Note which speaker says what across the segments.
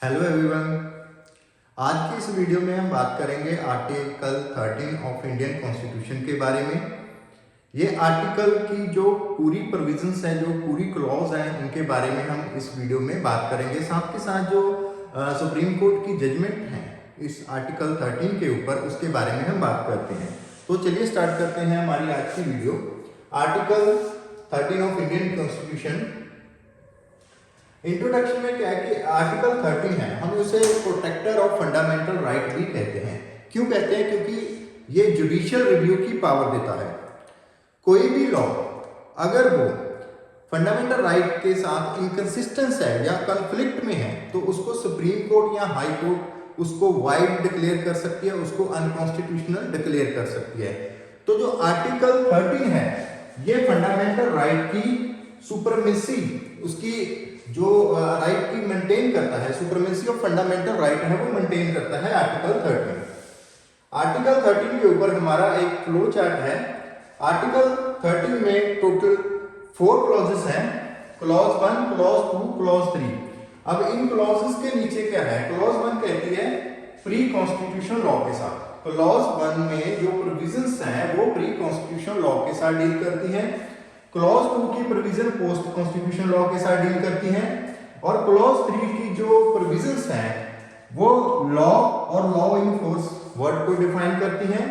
Speaker 1: Hello everyone. आज की इस वीडियो में हम बात करेंगे आर्टिकल 13 ऑफ इंडियन कॉन्स्टिट्यूशन के बारे में। ये आर्टिकल की जो पूरी प्रोविजंस हैं, जो पूरी क्लॉज हैं, उनके बारे में हम इस वीडियो में बात करेंगे। साथ के साथ जो सुप्रीम कोर्ट की जजमेंट है इस आर्टिकल 13 के ऊपर, उसके बारे में हम बात करते हैं। तो चलिए स्टार्ट करते हैं हमारी आज की video. Article 13 of Indian constitution. Introduction में क्या है कि आर्टिकल 13 है, हम उसे प्रोटेक्टर ऑफ फंडामेंटल राइट भी कहते हैं। क्यों कहते हैं? क्योंकि ये जुडिशियल रिव्यू की पावर देता है। कोई भी लॉ अगर वो फंडामेंटल राइट के साथ इनकंसिस्टेंस है या कॉन्फ्लिक्ट में है, तो उसको सुप्रीम कोर्ट या हाई कोर्ट उसको वाइड डिक्लेयर कर सकती है, उसको अनकॉन्स्टिट्यूशनल डिक्लेयर कर सकती है। तो जो आर्टिकल 13 है, ये फंडामेंटल राइट की सुपरमेसी, उसकी जो राइट की मेंटेन करता है, सुपरमेसी ऑफ फंडामेंटल राइट है वो मेंटेन करता है आर्टिकल 13। आर्टिकल 13 के ऊपर हमारा एक फ्लो चार्ट है। आर्टिकल 13 में टोटल 4 क्लॉजेस हैं, क्लॉज 1, क्लॉज 2, क्लॉज 3। अब इन क्लॉजेस के नीचे क्या है? क्लॉज 1 कहती है प्री कॉन्स्टिट्यूशनल लॉ के साथ। क्लॉज 1 में जो प्रोविजंस हैं वो प्री कॉन्स्टिट्यूशनल लॉ के साथ डील करती हैं। क्लॉज 2 की प्रोविजन पोस्ट कॉन्स्टिट्यूशन लॉ के साथ डील करती हैं, और क्लॉज 3 की जो प्रोविजंस हैं वो लॉ और लॉ इन फोर्स वर्ड को डिफाइन करती हैं।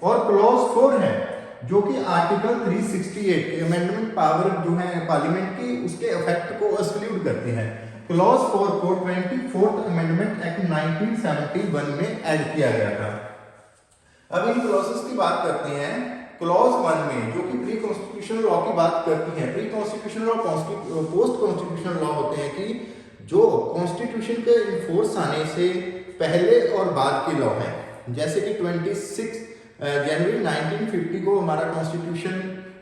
Speaker 1: और क्लॉज 4 है जो कि आर्टिकल 368 के अमेंडमेंट पावर जो है पार्लियामेंट की, उसके इफेक्ट को एक्सक्लूड करती है। क्लॉज 4 को 24th अमेंडमेंट एक्ट 1971 में ऐड किया गया था। अब इन क्लॉजेस की बात करते हैं। क्लॉज 1 में जो कि प्री कॉन्स्टिट्यूशनल लॉ की बात करती है, pre constitutional law post constitutional law होते हैं कि जो कॉन्स्टिट्यूशन के इन्फोर्स आने से पहले और बाद के लॉ हैं। जैसे कि 26 जनवरी 1950 को हमारा कॉन्स्टिट्यूशन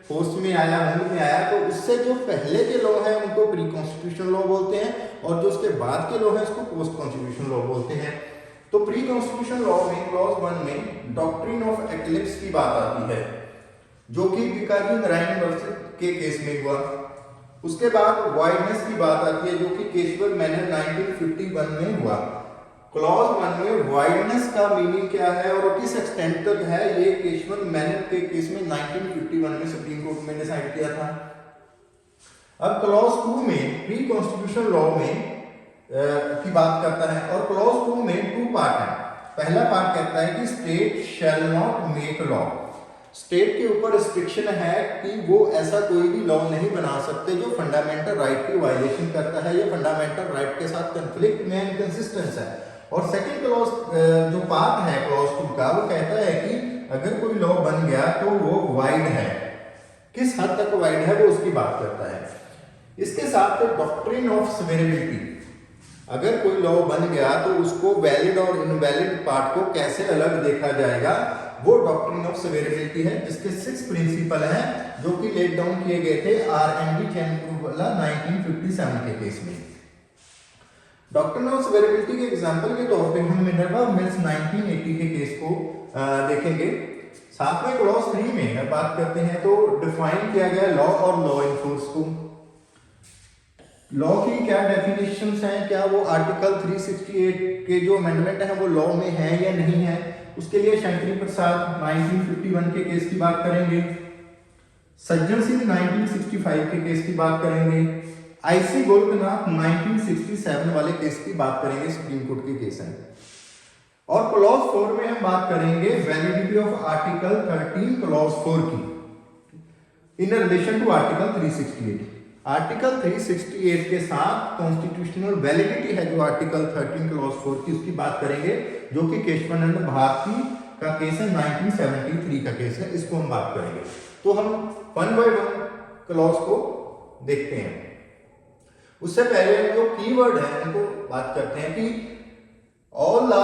Speaker 1: फोर्स में आया, अमल में आया, तो उससे जो पहले के लॉ हैं उनको प्री कॉन्स्टिट्यूशनल लॉ बोलते हैं, और जो उसके बाद के लॉ हैं उसको पोस्ट कॉन्स्टिट्यूशनल लॉ बोलते हैं। तो प्री कॉन्स्टिट्यूशनल लॉ में क्लॉज 1 में डॉक्ट्रिन ऑफ एक्लिप्स की बात आती है, जो कि भिखारी नारायण वर्सेस के केस में हुआ। उसके बाद वाइडनेस की बात आती है, जो कि केशवर मेनन 1951 में हुआ। क्लॉज 1 में वाइडनेस का मीनिंग क्या है और किस एक्सटेंट तक है, ये केशवर मेनन के केस में 1951 में सुप्रीम कोर्ट में डिसाइड किया था। अब क्लॉज 2 में प्री कॉन्स्टिट्यूशनल लॉ में की बात करता है, और क्लॉज 2 में 2 पार्ट है। पहला पार्ट कहता है कि state shall not make law. State के ऊपर रिस्ट्रिक्शन है कि वो ऐसा कोई भी लॉ नहीं बना सकते जो फंडामेंटल राइट की वायलेशन करता है या फंडामेंटल राइट के साथ कॉन्फ्लिक्ट में इनकंसिस्टेंस है। और सेकंड क्लॉज जो पार्ट है क्लॉज 2 का, वो कहता है कि अगर कोई लॉ बन गया तो वो वाइड है, किस हद तक वाइड है वो उसकी बात करता है। इसके साथ डॉक्ट्रिन ऑफ सेवेरेबिलिटी, अगर कोई लॉ बन गया तो उसको वैलिड और इनवैलिड पार्ट को कैसे अलग देखा जाएगा, वो डॉक्ट्रिन ऑफ सेवेरेबिलिटी है, जिसके 6 प्रिंसिपल हैं जो कि लेट डाउन किए गए थे RND वाला 1957 के केस में। डॉक्ट्रिन ऑफ सेवेरेबिलिटी के एग्जांपल के तौर पे हम मिनर्वा मिल्स 1980 के केस को देखेंगे। साथ में क्लॉज 3 में बात करते हैं तो डिफाइन किया गया लॉ और लॉ इन फोर्स को। लॉ की क्या डेफिनेशंस हैं, क्या वो आर्टिकल 368 के जो अमेंडमेंट है वो लॉ में है या नहीं है, उसके लिए शंकरी प्रसाद 1951 के केस की बात करेंगे, सज्जन सिंह 1965 के केस की बात करेंगे, IC गोलकनाथ 1967 वाले केस की बात करेंगे, सुप्रीम कोर्ट के केस हैं। और क्लॉज 4 में हम बात करेंगे वैलिडिटी ऑफ आर्टिकल 13 क्लॉज 4 की in relation to article 368। Article 368 के साथ कॉन्स्टिट्यूशनल वैलिडिटी है जो आर्टिकल 13 क्लॉज 4 की, उसकी बात करेंगे, जो कि केशवानंद भारती का केस है, 1973 का केस है, इसको हम बात करेंगे। तो हम 1 बाय 1 क्लॉज को देखते हैं। उससे पहले जो कीवर्ड है उनको बात करते हैं कि all law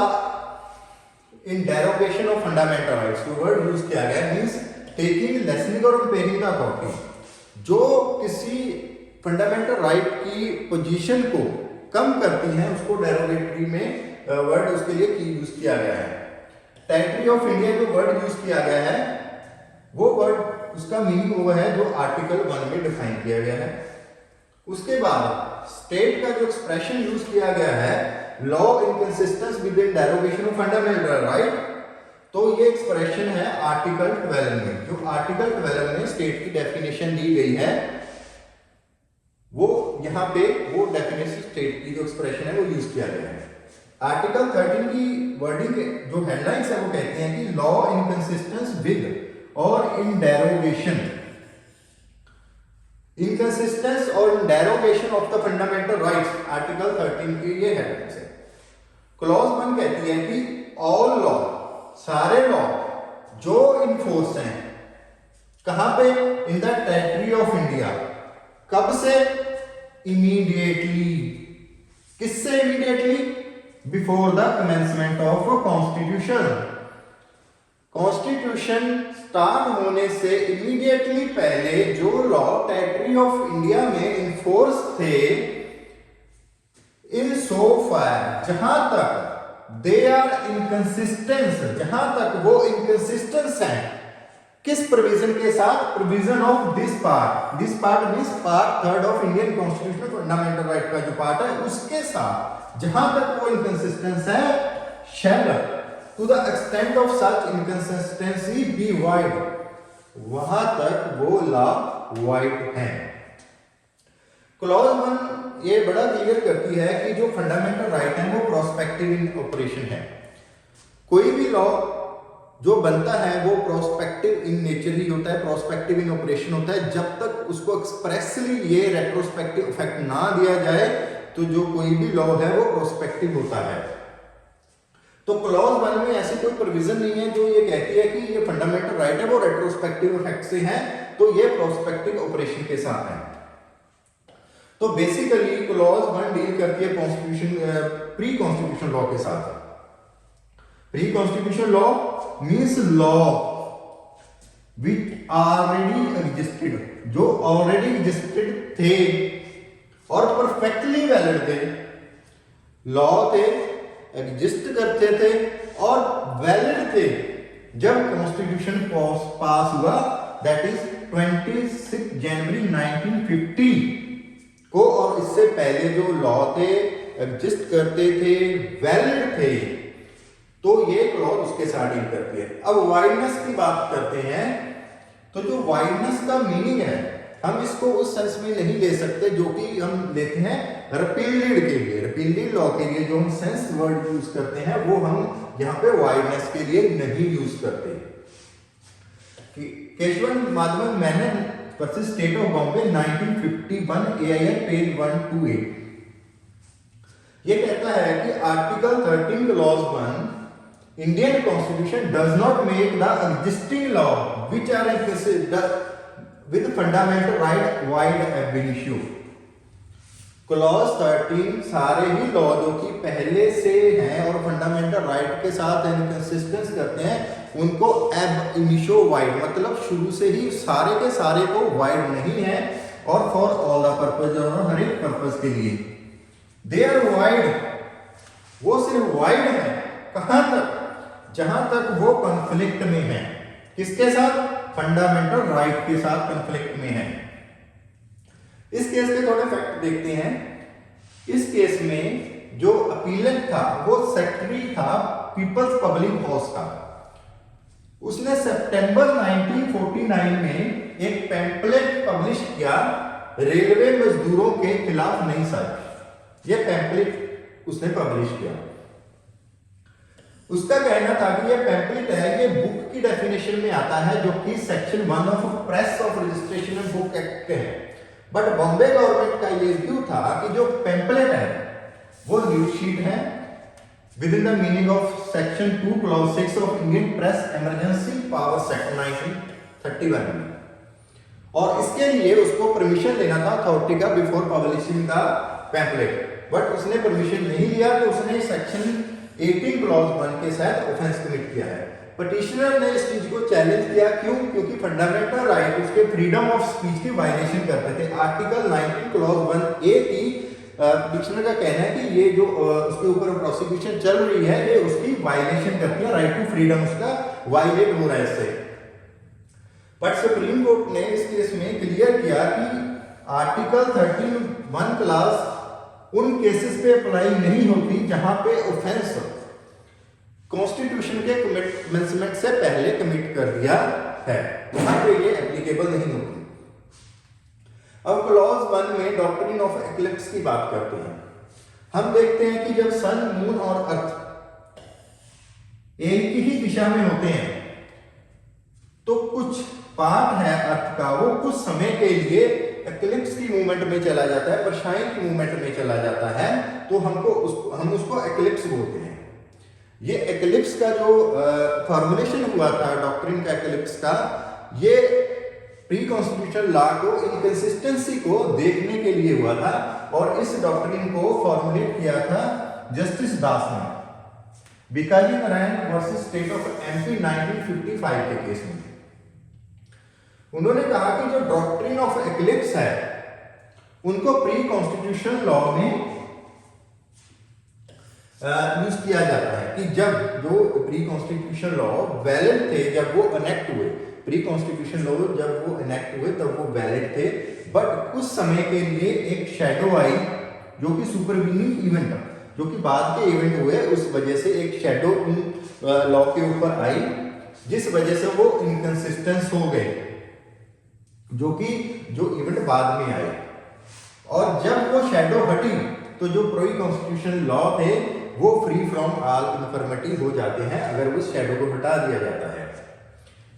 Speaker 1: in derogation of fundamental rights, जो वर्ड यूज किया गया है मींस टेकिंग, लेसनिंग और इम्पेयरिंग द अथॉरिटी। जो किसी फंडामेंटल राइट की पोजीशन को कम करती हैं उसको डेरोगेटरी में वर्ड उसके लिए की यूज किया गया है। टेरिटरी ऑफ इंडिया जो वर्ड यूज किया गया है वो वर्ड उसका मीनिंग वो है जो आर्टिकल 1 में डिफाइन किया गया है। उसके बाद स्टेट का जो एक्सप्रेशन यूज किया गया है law inconsistence within derogation of fundamental right. तो ये एक्सप्रेशन है आर्टिकल 12 में। जो आर्टिकल 12 में स्टेट की डेफिनेशन दी गई है वो यहाँ पे वो डेफिनेशन स्टेट की जो एक्सप्रेशन है वो यूज किया गया है। आर्टिकल 13 की वर्डिंग जो हेडलाइंस है वो कहते हैं कि लॉ इनकंसिस्टेंस विद और इन डेरोगेशन, इनकंसिस्टेंस और derogation of the fundamental rights, article 13 की ये हेडलाइंस है। क्लॉज 1 कहती है कि ऑल लॉ, सारे लॉ जो इनफोर्स हैं कहां पे, इन द टेरिटरी ऑफ इंडिया, कब से, इमीडिएटली, किससे immediately, before the commencement of constitution, constitution start होने से इमीडिएटली पहले जो लॉ टेरिटरी ऑफ इंडिया में इनफोर्स थे, इन सो फार, जहां तक दे आर इनकंसिस्टेंस, जहां तक वो इनकंसिस्टेंस हैं, किस प्रोविजन के साथ, provision of this part, this part means part 3 of Indian constitution fundamental right का जो पार्ट है उसके साथ जहां तक वो इनकंसिस्टेंस है, shall to the extent of such inconsistency be void, वहां तक वो लॉ वाइड है। क्लॉज 1 ये बड़ा क्लियर करती है कि जो फंडामेंटल राइट है वो प्रोस्पेक्टिव इन ऑपरेशन है। कोई भी लॉ जो बनता है वो प्रोस्पेक्टिव इन नेचर ही होता है, प्रोस्पेक्टिव इन ऑपरेशन होता है। जब तक उसको एक्सप्रेसली ये रेट्रोस्पेक्टिव इफेक्ट ना दिया जाए तो जो कोई भी लॉ है वो प्रोस्पेक्टिव होता है। तो क्लॉज 1 में ऐसी कोई प्रोविजन नहीं है जो ये कहती है कि ये फंडामेंटल राइट है वो रेट्रोस्पेक्टिव इफेक्ट से है, तो ये प्रोस्पेक्टिव ऑपरेशन के साथ है। तो बेसिकली क्लॉज 1 डील करती है कॉन्स्टिट्यूशन, प्री कॉन्स्टिट्यूशन लॉ के साथ। Pre constitution law means law which already existed, जो ऑलरेडी एग्जिस्टेड थे और परफेक्टली वैलिड थे, लॉ थे, एग्जिस्ट करते थे और वैलिड थे जब कॉन्स्टिट्यूशन पास हुआ, दैट इज 26 जनवरी 1950 को। और इससे पहले जो लॉ थे, एग्जिस्ट करते थे, वैलिड थे, तो ये क्लॉज उसके साथ डील करती है। अब वाइडनेस की बात करते हैं, तो जो वाइडनेस का मीनिंग है हम इसको उस सेंस में नहीं ले सकते जो कि हम लेते हैं रिपील्ड के लिए। रिपील्ड लॉ के लिए जो हम सेंस वर्ड यूज करते हैं वो हम यहाँ पे वाइडनेस के लिए नहीं यूज करते। Keshavan Madhavan Menon versus state of Bombay 1951 AIR page 128 ये कहता है कि article 13 clause 1 Indian constitution does not make the existing law which are with fundamental right void ab initio. Clause 13 सारे ही लॉ जो कि पहले से हैं और फंडामेंटल राइट के साथ इनकंसिस्टेंस करते हैं उनको एब इनिशियो वाइड, मतलब शुरू से ही सारे के सारे को वाइड नहीं है और फॉर ऑल द पर्पस, और हर एक पर्पस के लिए दे आर वाइड, वो सिर्फ वाइड है कहां तक, जहां तक वो कॉन्फ्लिक्ट में है, किसके साथ, फंडामेंटल राइट के साथ कॉन्फ्लिक्ट में है। इस केस के थोड़े फैक्ट देखते हैं। इस केस में जो अपीलेंट था वो सेक्रेटरी था पीपल्स पब्लिक हाउस का। उसने सितंबर 1949 में एक पैम्पलेट पब्लिश किया रेलवे मजदूरों के खिलाफ नई साजिश। ये पैम्पलेट उसने पब्लिश किया। उसका कहना था कि ये पैम्पलेट है, ये बुक की डेफिनेशन में आता है जो कि section 1 of press of registration and book act है। बट बॉम्बे गवर्नमेंट का ये व्यू था कि जो पैम्पलेट है वो न्यूज शीट है with in the meaning of section 2 clause 6 of Indian press emergency power act 1931 में, और इसके लिए उसको परमिशन लेना था अथॉरिटी का before publishing the pamphlet. But उसने परमिशन नहीं लिया तो उसने सेक्शन 18 क्लॉज 1 के साथ ऑफेंस कमिट किया है। पिटिशनर ने इस चीज को चैलेंज किया, क्यों? क्योंकि फंडामेंटल राइट उसके फ्रीडम ऑफ स्पीच की वायलेशन करते थे। आर्टिकल 19 क्लॉज 1A की पिटिशनर का कहना है कि ये जो उसके ऊपर प्रोसिक्यूशन चल रही है ये उसकी वायलेशन करती है, राइट टू फ्रीडम उसका वायलेट हो रहा है इससे। बट सुप्रीम कोर्ट ने इस केस में क्लियर किया कि आर्टिकल 13 1 क्लास उन केसेस पे अप्लाई नहीं होती जहां पे ऑफेंस कॉन्स्टिट्यूशन के कमिटमेंट से पहले कमिट कर दिया है, वहां पे ये एप्लीकेबल नहीं होती। अब क्लॉज 1 में डॉक्ट्रिन ऑफ एक्लिप्स की बात करते हैं। हम देखते हैं कि जब सन, मून और अर्थ एक ही दिशा में होते हैं तो कुछ पार्ट है अर्थ का वो कुछ समय के लिए एक्लिप्स की मूवमेंट में चला जाता है, परछाई की मूवमेंट में चला जाता है, तो हम उसको एक्लिप्स बोलते हैं। ये एक्लिप्स का जो फॉर्मुलेशन हुआ था डॉक्ट्रिन का एक्लिप्स का, ये प्री कॉन्स्टिट्यूशनल लॉ को इनकंसिस्टेंसी को देखने के लिए हुआ था और इस डॉक्ट्रिन को फॉर्मुलेट किया था जस्टिस दास ने Bikaji Narayan versus state of MP 1955 के केस में। उन्होंने कहा कि जो डॉक्ट्रिन ऑफ एक्लिप्स है उनको प्री कॉन्स्टिट्यूशनल लॉ में यूज किया जाता है कि जब जो प्री कॉन्स्टिट्यूशनल लॉ वैलिड थे, जब वो इनेक्ट हुए, प्री कॉन्स्टिट्यूशन लॉ जब वो इनेक्ट हुए तब वो वैलिड थे, बट कुछ समय के लिए एक शैडो आई जो कि सुपरवीनिंग इवेंट, जो कि बाद के इवेंट हुए, उस वजह से एक शैडो उन लॉ के ऊपर आई जिस वजह से वो इनकंसिस्टेंस हो गए, जो इवेंट बाद में आए। और जब वो शैडो हटी तो जो प्री कॉन्स्टिट्यूशनल लॉ थे वो फ्री फ्रॉम ऑल इन्फॉर्मिटी हो जाते हैं अगर उस शैडो को हटा दिया जाता है।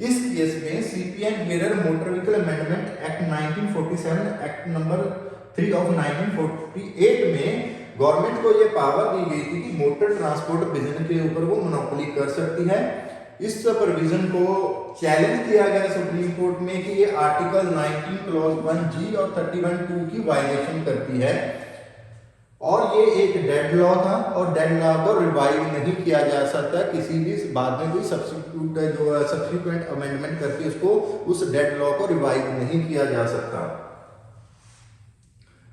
Speaker 1: इस केस में CPN mirror motor vehicle amendment act 1947 act number 3 of 1948 में गवर्नमेंट को ये पावर दी गई थी कि मोटर ट्रांसपोर्ट बिजनेस के ऊपर वो मोनोपोली कर सकती है। इस प्रोविजन को चैलेंज किया गया सुप्रीम कोर्ट में कि ये आर्टिकल 19 क्लॉज 1G और 31(2) की वायलेशन करती है और ये एक डेड लॉ था और डेड लॉ को रिवाइव नहीं किया जा सकता किसी भी बाद में कोई सब्सिक्वेंट अमेंडमेंट करके उसको उस डेड लॉ को रिवाइव नहीं किया जा सकता।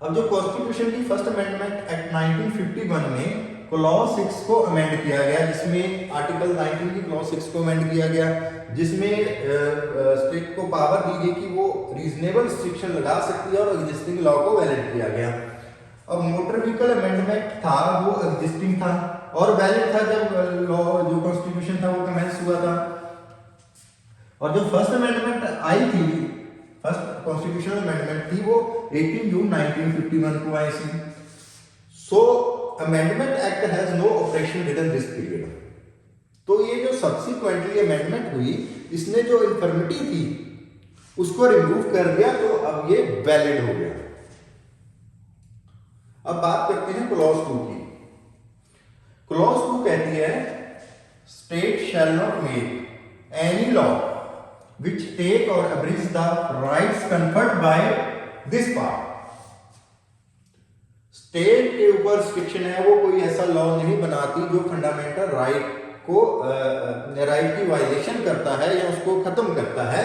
Speaker 1: अब जो कॉन्स्टिट्यूशन की फर्स्ट अमेंडमेंट एक्ट 1951 में क्लॉज 6 को अमेंड किया गया, जिसमें आर्टिकल 19 की क्लॉज 6 को अमेंड किया गया, जिसमें स्टेट को पावर दी गई कि वो रीजनेबल रिस्ट्रिक्शन लगा सकती है और एग्जिस्टिंग लॉ को वैलिड किया गया। अब मोटर व्हीकल अमेंडमेंट था वो एग्जिस्टिंग था और वैलिड था जब लॉ जो कॉन्स्टिट्यूशन था वो कमेंस हुआ था। और जो फर्स्ट अमेंडमेंट आई थी, फर्स्ट कॉन्स्टिट्यूशनल अमेंडमेंट थी, वो 18 जून 1951 को आई थी। So amendment act has no operation within this period. तो ये जो सब्सिक्वेंटली अमेंडमेंट हुई, इसने जो इन्फर्मिटी थी उसको रिमूव कर दिया, तो अब ये वैलिड हो गया। अब बात करते हैं क्लॉज 2 की। क्लॉज 2 कहती है state shall not make any law which take or abridge the rights conferred by this part। State के ऊपर रिस्ट्रिक्शन है, वो कोई ऐसा लॉ नहीं बनाती जो फंडामेंटल राइट को राइट की वायलेशन करता है या उसको खत्म करता है।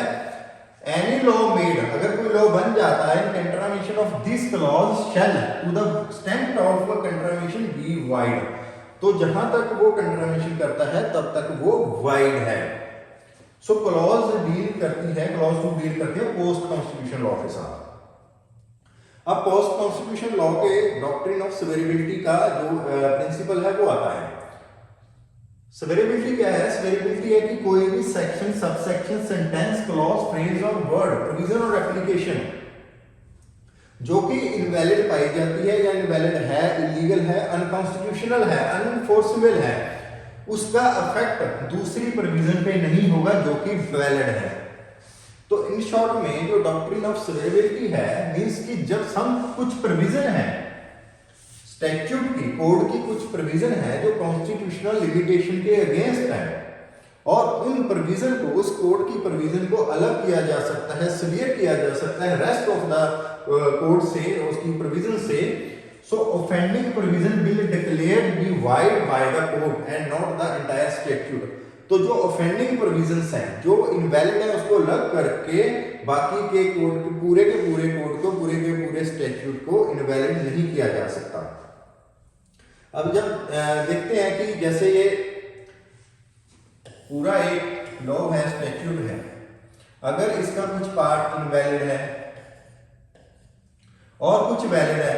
Speaker 1: एनी लॉ मेड, अगर कोई लॉ बन जाता है, contravention of this clause shall to the extent of contravention be void, तो जहां तक वो कंट्रावेंशन करता है तब तक वो वाइड है। सो क्लॉज डील करती है, क्लॉज 2 डील करती है पोस्ट कॉन्स्टिट्यूशन लॉ के साथ। अब पोस्ट कॉन्स्टिट्यूशन लॉ के डॉक्ट्रिन ऑफ सेवरेबिलिटी का जो प्रिंसिपल है वो आता है। सेवरेबिलिटी क्या है? सेवरेबिलिटी है कि कोई भी section, subsection, sentence, clause, phrase और वर्ड, प्रोविजन और एप्लीकेशन जो कि इनवैलिड पाई जाती है या इनवैलिड है, इलीगल है, अनकॉन्स्टिट्यूशनल है, अनएनफोर्सेबल है, उसका इफेक्ट दूसरी प्रोविजन पे नहीं होगा जो कि वैलिड है। तो इन शॉर्ट में जो डॉक्ट्रिन ऑफ सेवरेबिलिटी है मींस कि जब हम कुछ प्रोविजन है स्टैट्यूट की, कोड की कुछ प्रोविजन है जो कॉन्स्टिट्यूशनल लिमिटेशन के अगेंस्ट है और उन प्रोविजन को, उस कोड की प्रोविजन को अलग किया जा सकता है, सिवियर किया जा सकता है रेस्ट ऑफ द कोड से, उसकी प्रोविजन से। So offending provision will declared be void by the court and not the entire statute। तो जो offending provisions हैं, जो invalid है, उसको अलग करके बाकी के कोड के पूरे कोड को, पूरे के पूरे statute को invalid नहीं किया जा सकता। अब जब देखते हैं कि जैसे ये पूरा एक लॉ है, statute है, अगर इसका कुछ पार्ट invalid है और कुछ वैलिड है,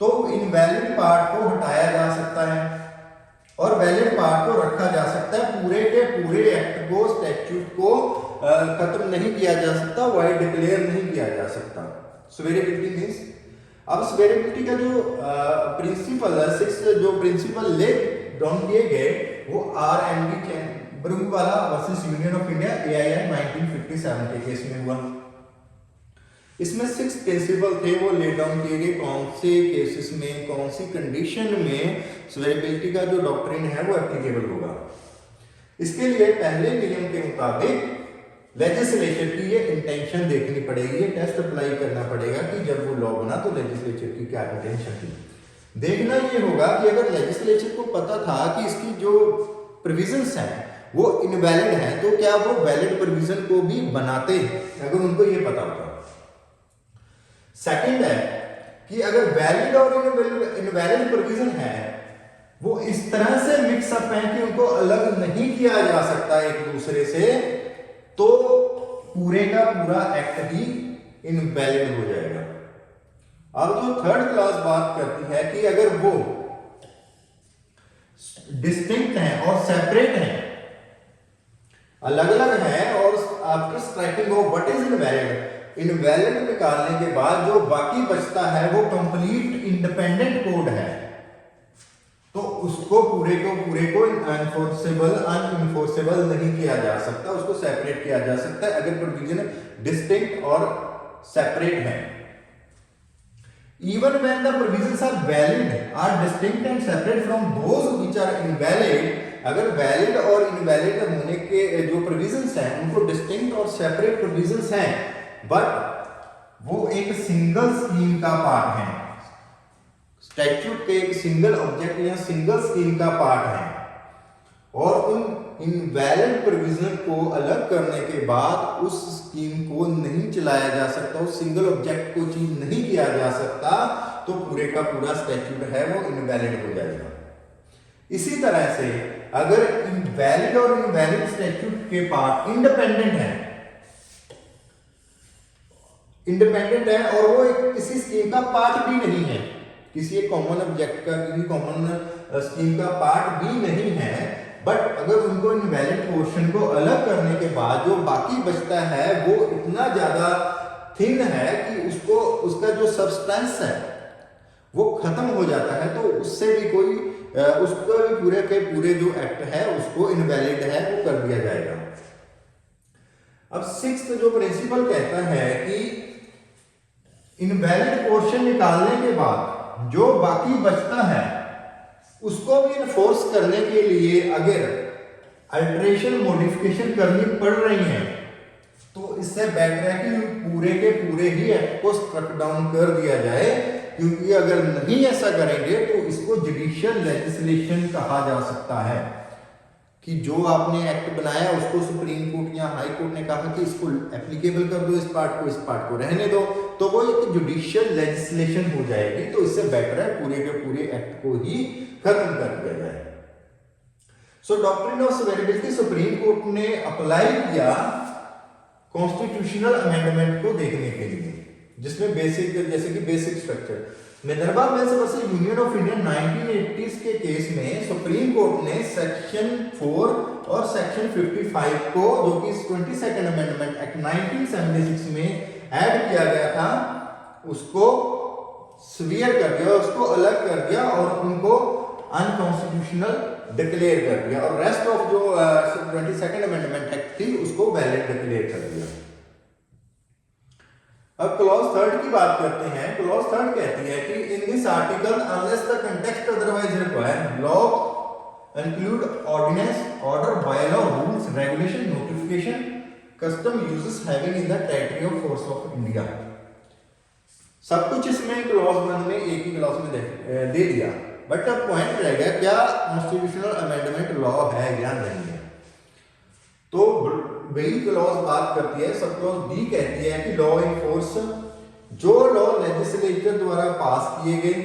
Speaker 1: तो इनवैलिड पार्ट को हटाया जा सकता है और वैलिड पार्ट को रखा जा सकता है। पूरे के पूरे एक्ट को, स्टैट्यूट को खत्म नहीं किया जा सकता, वाइड डिक्लेयर नहीं किया जा सकता। सवेरेबिलिटी मींस, अब सवेरेबिलिटी का जो प्रिंसिपल है, 6 जो प्रिंसिपल ले डाउन किए गए वो RMD ब्रूवाला versus Union of India AIN 1957 के केस में हुआ। इसमें 6 प्रिंसिपल थे, वो ले डाउन किए गए कौन से केसेस में, कौन सी कंडीशन में सवेरेबिलिटी का जो डॉक्ट्रिन है वो एप्लीकेबल होगा। इसके लिए पहले नियम के मुताबिक लेजिस्लेचर की ये इंटेंशन देखनी पड़ेगी, ये टेस्ट अप्लाई करना पड़ेगा कि जब वो लॉ बना तो लेजिस्लेचर की क्या इंटेंशन थी। देखना ये होगा कि अगर लेजिस्लेचर को पता था कि इसकी जो प्रोविजंस हैं वो इनवैलिड हैं, तो क्या वो वैलिड प्रोविजन को भी बनाते, अगर उनको ये पता होता। सेकंड है कि अगर वैलिड और इनवैलिड प्रोविजन है वो इस तरह से मिक्सअप है कि उनको अलग नहीं किया जा सकता एक दूसरे से, तो पूरे का पूरा एक्ट ही इनवैलिड हो जाएगा। अब जो थर्ड क्लास बात करती है कि अगर वो डिस्टिंक्ट हैं और सेपरेट हैं, अलग अलग है, और after striking off what is invalid, invalid निकालने के बाद जो बाकी बचता है वो कंप्लीट इंडिपेंडेंट कोड है, तो उसको पूरे को अनइंफोर्सेबल नहीं किया जा सकता, उसको सेपरेट किया जा सकता है अगर प्रोविजन डिस्टिंक्ट और सेपरेट है। Even when the provisions are valid, are distinct and separate from those which are invalid, अगर वैलिड और इनवैलिड होने के जो प्रोविजंस हैं उनको डिस्टिंक्ट और सेपरेट प्रोविजंस हैं, बट वो एक सिंगल स्कीम का पार्ट है, स्टैट्यूट के एक सिंगल ऑब्जेक्ट या सिंगल स्कीम का पार्ट है, और उन इनवैलिड प्रोविजन को अलग करने के बाद उस स्कीम को नहीं चलाया जा सकता, उस सिंगल ऑब्जेक्ट को चीज नहीं किया जा सकता, तो पूरे का पूरा स्टैट्यूट है वो इनवैलिड हो जाएगा। इसी तरह से अगर इनवैलिड और इनवैलिड स्टैट्यूट के पार्ट इंडिपेंडेंट है और वो किसी स्कीम का पार्ट भी नहीं है, किसी एक कॉमन ऑब्जेक्ट का, किसी कॉमन स्कीम का पार्ट भी नहीं है, बट अगर उनको इनवैलिड पोर्शन को अलग करने के बाद जो बाकी बचता है वो इतना ज्यादा थिन है कि उसका जो सब्सटेंस है वो खत्म हो जाता है, तो उससे भी उसको भी पूरे के पूरे जो एक्ट है उसको इनवैलिड है वो कर दिया जाएगा। अब 6th जो प्रिंसिपल कहता है कि इनवैलिड पोर्शन निकालने के बाद जो बाकी बचता है उसको भी इन्फोर्स करने के लिए अगर अल्टरेशन मॉडिफिकेशन करनी पड़ रही है तो इससे बेटर है कि पूरे के पूरे ही एक्ट को स्ट्रक डाउन कर दिया जाए, क्योंकि अगर नहीं ऐसा करेंगे तो इसको जुडिशियल लेजिस्लेशन कहा जा सकता है कि जो आपने एक्ट बनाया उसको सुप्रीम कोर्ट या हाई कोर्ट ने कहा कि इसको एप्लीकेबल कर दो, इस पार्ट को रहने दो, तो वो एक जुडिशियल लेजिस्लेशन हो जाएगी। तो इससे बेटर है पूरे के पूरे एक्ट को ही खत्म कर दिया जाए। सो डॉक्ट्रिन ऑफ सवेरेबिलिटी सुप्रीम कोर्ट ने अप्लाई किया कॉन्स्टिट्यूशनल अमेंडमेंट को देखने के लिए, जिसमें जैसे कि basic structure Minerva mills versus Union of India 1980s के केस में सुप्रीम कोर्ट ने सेक्शन 4 और सेक्शन 55 को, जो कि 22nd अमेंडमेंट एक्ट 1976 में ऐड किया गया था, उसको स्वीयर कर दिया, उसको अलग कर दिया और उनको अनकॉन्स्टिट्यूशनल डिक्लेयर कर दिया, और रेस्ट ऑफ जो 22nd अमेंडमेंट एक्ट थी उसको वैलिड डिक्लेयर कर दिया। अब क्लॉज 3 की बात करते हैं। क्लॉज 3 कहती है कि in this article unless the context otherwise require law include ordinance, order, bylaw, rules, regulation, notification, custom usages having in the territory of force of India. सब कुछ इसमें क्लॉज 1 में एक ही क्लॉज में दे दिया, बट अब पॉइंट रहेगा क्या कॉन्स्टिट्यूशनल अमेंडमेंट लॉ है या नहीं है। तो वही क्लॉज बात करती है, सब क्लॉज बी कहती है कि लॉ इन फोर्स, जो लॉ लेजिस्लेचर द्वारा पास किए गए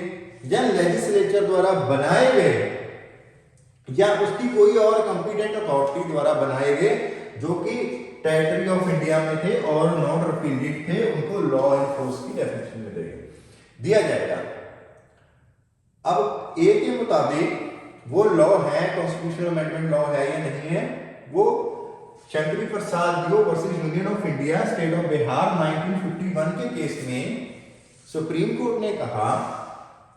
Speaker 1: या लेजिस्लेचर द्वारा बनाए गए या उसकी कोई और कॉम्पिटेंट अथॉरिटी द्वारा बनाए गए जो कि टेरिटरी ऑफ इंडिया में थे और नॉन रिपीटेड थे, उनको लॉ इन फोर्स की डेफिनेशन में दिया जाएगा। अब ए के मुताबिक वो लॉ है, कॉन्स्टिट्यूशनल अमेंडमेंट लॉ है या नहीं है, वो शंकरी प्रसाद दियो versus Union of India state of Bihar 1951 के केस में सुप्रीम कोर्ट ने कहा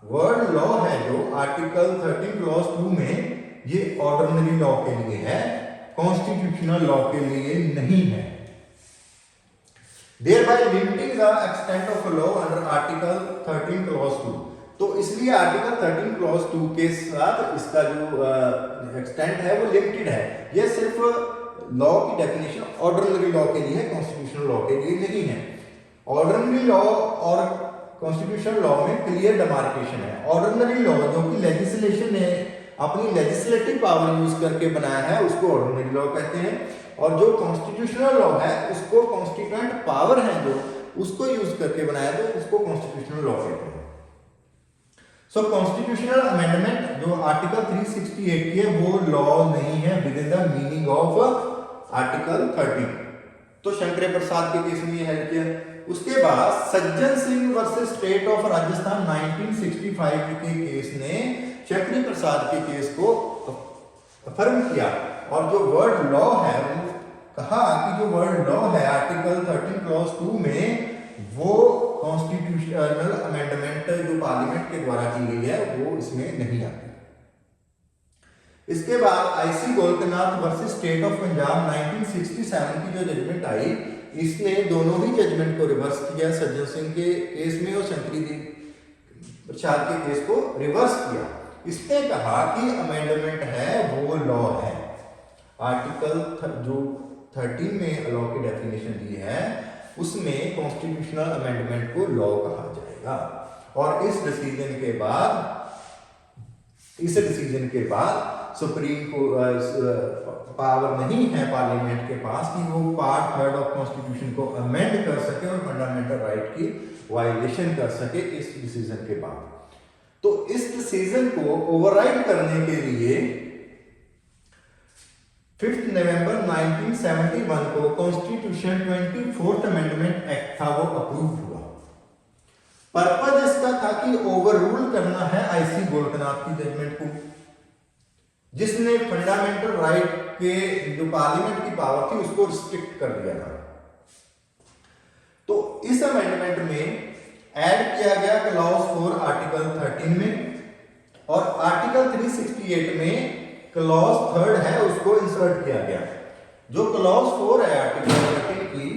Speaker 1: वर्ड लॉ है जो आर्टिकल 13 क्लॉज 2 में, ये ऑर्डिनरी लॉ के लिए है, कॉन्स्टिट्यूशनल लॉ के लिए नहीं है, thereby limiting the extent of a law under article 13 clause 2। तो इसलिए आर्टिकल 13 क्लॉज 2 के साथ इसका जो एक्सटेंट है वो लिमिटेड है। ये सिर्फ लॉ की डेफिनेशन ऑर्डिनरी लॉ के लिए है, कॉन्स्टिट्यूशनल लॉ के लिए नहीं है। ऑर्डिनरी लॉ और कॉन्स्टिट्यूशनल लॉ में क्लियर डिमार्केशन है। ऑर्डिनरी लॉ जो कि लेजिस्लेशन ने अपनी लेजिस्लेटिव पावर यूज करके बनाया है उसको ऑर्डिनरी लॉ कहते हैं, और जो कॉन्स्टिट्यूशनल लॉ है उसको कॉन्स्टिट्यूएंट पावर है जो उसको यूज करके बनाया तो उसको कॉन्स्टिट्यूशनल लॉ कहते हैं। सो कॉन्स्टिट्यूशनल अमेंडमेंट जो आर्टिकल 368 की है वो लॉ नहीं है with in the meaning of article 13। तो शंकर प्रसाद के केस में ये हेल्प किया। उसके बाद Sajjan Singh versus state of Rajasthan 1965 के केस ने शंकर प्रसाद के केस को अफर्म किया, और जो वर्ड लॉ है कहा कि जो वर्ड लॉ है आर्टिकल 13 क्लॉज 2 में वो कॉन्स्टिट्यूशनल अमेंडमेंट जो पार्लियामेंट के द्वारा की गई है वो इसमें नहीं आती। इसके बाद IC Golaknath versus state of Punjab 1967 की जो जजमेंट आई, इसने दोनों ही जजमेंट को रिवर्स किया, सज्जन सिंह के केस में और शंकरी प्रसाद के केस को रिवर्स किया। इसने कहा कि अमेंडमेंट है वो लॉ है। आर्टिकल जो 13 में लॉ की डेफिनेशन दी है उसमें कॉन्स्टिट्यूशनल अमेंडमेंट को लॉ कहा जाएगा। और इस डिसीजन के बाद सुप्रीम को पावर नहीं है पार्लियामेंट के पास कि वो पार्ट 3 ऑफ कॉन्स्टिट्यूशन को अमेंड कर सके और फंडामेंटल राइट की वायलेशन कर सके इस डिसीजन के बाद। तो इस डिसीजन को ओवरराइड करने के लिए 5 नवंबर 1971 को कॉन्स्टिट्यूशन 24th अमेंडमेंट एक्ट था वो अप्रूव हुआ। पर्पज इसका था कि ओवररूल करना है आईसी गोलकनाथ की जजमेंट को, जिसने फंडामेंटल राइट के जो पार्लियामेंट की पावर थी उसको रिस्ट्रिक्ट कर दिया था। तो इस अमेंडमेंट में ऐड किया गया क्लॉज 4 आर्टिकल 13 में, और आर्टिकल 368 में क्लॉज 3 है उसको इंसर्ट किया गया। जो क्लॉज 4 है आर्टिकल 13 की,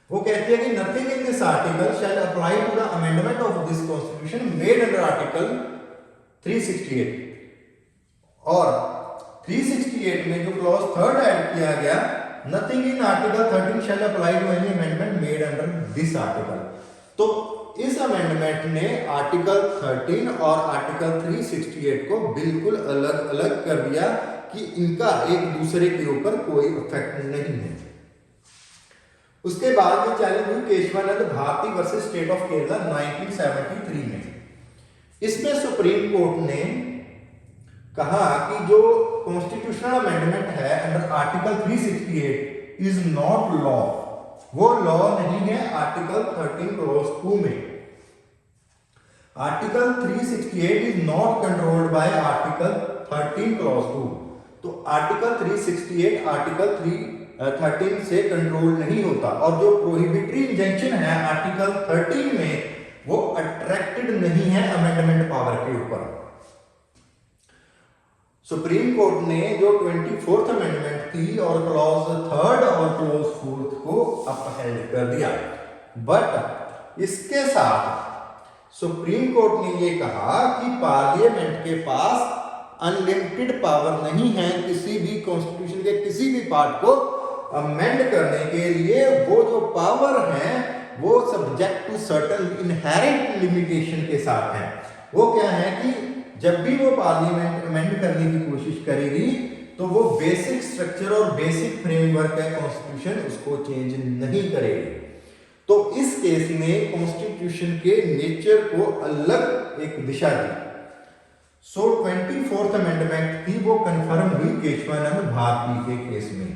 Speaker 1: वो कहती है कि nothing in this article shall apply to the amendment of this constitution made under article 368। और 368 में जो क्लॉज 3 ऐड किया गया, nothing in article 13 shall apply to any amendment made under this article. तो इस अमेंडमेंट ने आर्टिकल 13 और article 368 को बिल्कुल अलग अलग कर दिया कि इनका एक दूसरे के ऊपर कोई इफेक्ट नहीं है। उसके बाद में चैलेंज हुई Keshavananda Bharati versus state of Kerala 1973 में। इसमें सुप्रीम कोर्ट ने कहा कि जो कॉन्स्टिट्यूशनल अमेंडमेंट है under article 368 is not law, वो लॉ नहीं है आर्टिकल 13 क्लॉज 2 में। Article 368 is not controlled by article 13 clause 2। तो आर्टिकल 368 आर्टिकल 13 से कंट्रोल नहीं होता, और जो प्रोहिबिटरी इंजंक्शन है आर्टिकल 13 में वो अट्रैक्टेड नहीं है अमेंडमेंट पावर के ऊपर। सुप्रीम कोर्ट ने जो 24th अमेंडमेंट थी और क्लॉज 3 और क्लॉज 4 को अपहेल्ड कर दिया। बट इसके साथ सुप्रीम कोर्ट ने ये कहा कि पार्लियामेंट के पास अनलिमिटेड पावर नहीं है किसी भी कॉन्स्टिट्यूशन के किसी भी पार्ट को अमेंड करने के लिए। वो जो पावर है वो subject to certain inherent limitation के साथ है। वो क्या है कि जब भी वो पार्लियामेंट अमेंड करने की कोशिश करेगी तो वो बेसिक स्ट्रक्चर और बेसिक फ्रेमवर्क है कॉन्स्टिट्यूशन उसको चेंज नहीं करेगी। तो इस केस में कॉन्स्टिट्यूशन के नेचर को अलग एक दिशा दी। सो 24th अमेंडमेंट थी वो कंफर्म हुई केशवानंद भारती के केस में,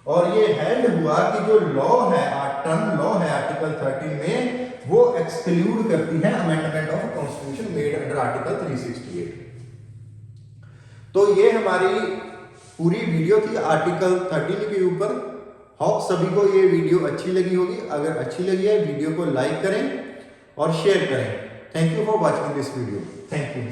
Speaker 1: और ये हेल्ड हुआ कि जो लॉ है आर्टिकल 13 में वो एक्सक्लूड करती है amendment of constitution made under article 368। तो ये हमारी पूरी वीडियो थी आर्टिकल 13 के ऊपर। होप सभी को ये वीडियो अच्छी लगी होगी। अगर अच्छी लगी है वीडियो को लाइक करें और शेयर करें। Thank you for watching this video. Thank you.